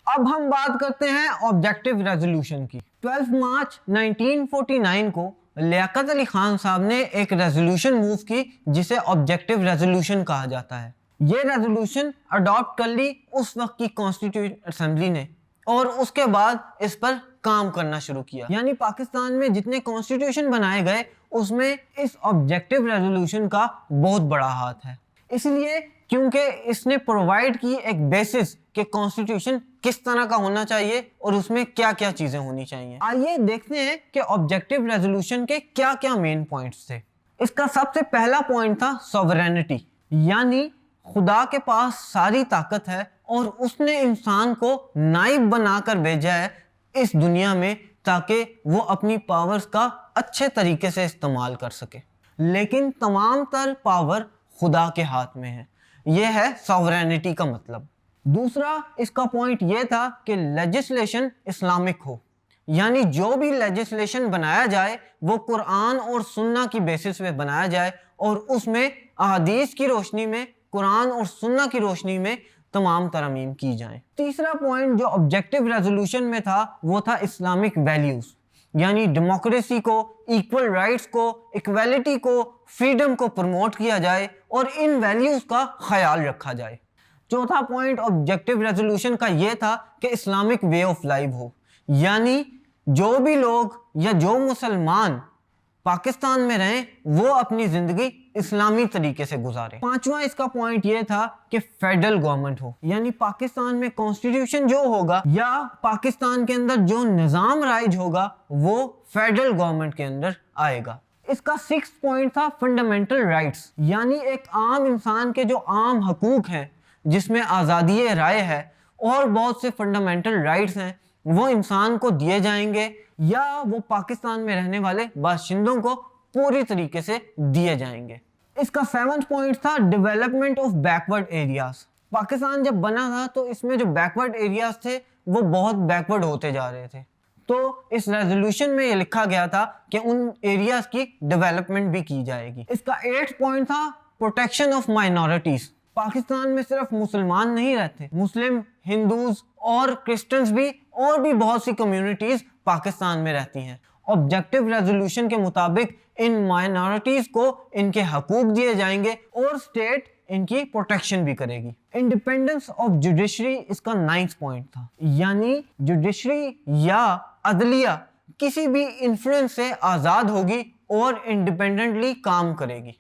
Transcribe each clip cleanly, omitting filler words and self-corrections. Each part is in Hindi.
अब हम बात करते हैं ऑब्जेक्टिव रेजोल्यूशन की। 12 मार्च 1949 को लियाकत अली खान साहब ने एक रेजोल्यूशन मूव की जिसे ऑब्जेक्टिव रेजोल्यूशन कहा जाता है। ये रेजोल्यूशन अडॉप्ट कर ली उस वक्त की कॉन्स्टिट्यूंट असेंबली ने और उसके बाद इस पर काम करना शुरू किया। यानी पाकिस्तान में जितने कॉन्स्टिट्यूशन बनाए गए उसमें इस ऑब्जेक्टिव रेजोल्यूशन का बहुत बड़ा हाथ है, इसलिए क्योंकि इसने प्रोवाइड की एक बेसिस कि कॉन्स्टिट्यूशन किस तरह का होना चाहिए और उसमें क्या क्या चीजें होनी चाहिए। आइए देखते हैं कि ऑब्जेक्टिव रेजोल्यूशन के क्या क्या मेन पॉइंट्स थे। इसका सबसे पहला पॉइंट था सॉवरेनिटी, यानी खुदा के पास सारी ताकत है और उसने इंसान को नाइब बनाकर भेजा है इस दुनिया में ताकि वो अपनी पावर्स का अच्छे तरीके से इस्तेमाल कर सके, लेकिन तमाम तर पावर खुदा के हाथ में है। यह है सॉवरेनिटी का मतलब। दूसरा इसका पॉइंट यह था कि लेजिस्लेशन इस्लामिक हो, यानी जो भी लेजिस्लेशन बनाया जाए वो कुरान और सुन्ना की बेसिस पे बनाया जाए और उसमें अहादीस की रोशनी में, कुरान और सुन्ना की रोशनी में तमाम तरमीम की जाएं। तीसरा पॉइंट जो ऑब्जेक्टिव रेजोल्यूशन में था वो था इस्लामिक वैल्यूज, यानी डेमोक्रेसी को, इक्वल राइट्स को, इक्वालिटी को, फ्रीडम को प्रमोट किया जाए और इन वैल्यूज का ख्याल रखा जाए। चौथा पॉइंट ऑब्जेक्टिव रेजोल्यूशन का यह था कि इस्लामिक वे ऑफ लाइफ हो, यानी जो भी लोग या जो मुसलमान पाकिस्तान में रहें वो अपनी जिंदगी इस्लामी तरीके से गुजारे। पांचवा इसका पॉइंट ये था कि फेडरल गवर्नमेंट हो, यानी पाकिस्तान में कॉन्स्टिट्यूशन जो होगा या पाकिस्तान के अंदर जो निज़ाम राइज होगा वो फेडरल गवर्नमेंट के अंदर आएगा। इसका 6th पॉइंट था फंडामेंटल राइट्स, यानी एक आम इंसान के जो आम हकूक हैं जिसमें आज़ादी राय है और बहुत से फंडामेंटल राइट्स हैं वो इंसान को दिए जाएंगे या वो पाकिस्तान में रहने वाले बाशिंदों को पूरी तरीके से दिए जाएंगे। इसका 7th पॉइंट था development of backward areas. Pakistan जब बना था तो इसमें जो बैकवर्ड एरियाज थे वो बहुत बैकवर्ड होते जा रहे थे, तो इस रेजोल्यूशन में ये लिखा गया था कि उन एरियाज की डेवलपमेंट भी की जाएगी। इसका 8th पॉइंट था प्रोटेक्शन ऑफ माइनॉरिटीज। पाकिस्तान में सिर्फ मुसलमान नहीं रहते, मुस्लिम, हिंदूज और क्रिश्चियंस भी और भी बहुत सी कम्युनिटीज पाकिस्तान में रहती हैं। ऑब्जेक्टिव रेजोल्यूशन के मुताबिक इन माइनॉरिटीज को इनके हकूक दिए जाएंगे और स्टेट इनकी प्रोटेक्शन भी करेगी। इंडिपेंडेंस ऑफ जुडिशरी इसका 9th पॉइंट था, यानी जुडिशरी या अदलिया किसी भी इन्फ्लुएंस से आज़ाद होगी और इंडिपेंडेंटली काम करेगी।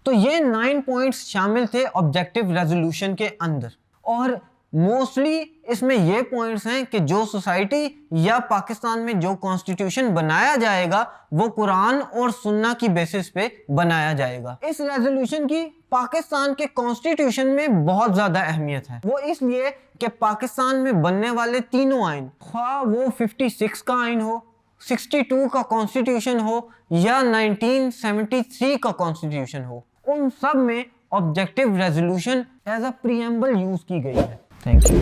तो ये 9 पॉइंट्स शामिल थे ऑब्जेक्टिव रेजोल्यूशन के अंदर और मोस्टली इसमें ये पॉइंट्स हैं कि जो सोसाइटी या पाकिस्तान में जो कॉन्स्टिट्यूशन बनाया जाएगा वो कुरान और सुन्ना की बेसिस पे बनाया जाएगा। इस रेजोल्यूशन की पाकिस्तान के कॉन्स्टिट्यूशन में बहुत ज्यादा अहमियत है, वो इसलिए कि पाकिस्तान में बनने वाले तीनों आइन, ख्वाह वो 56 का आइन हो, 62 का कॉन्स्टिट्यूशन हो या 1973 का कॉन्स्टिट्यूशन हो, उन सब में objective resolution as a preamble use की गई है। Thank you.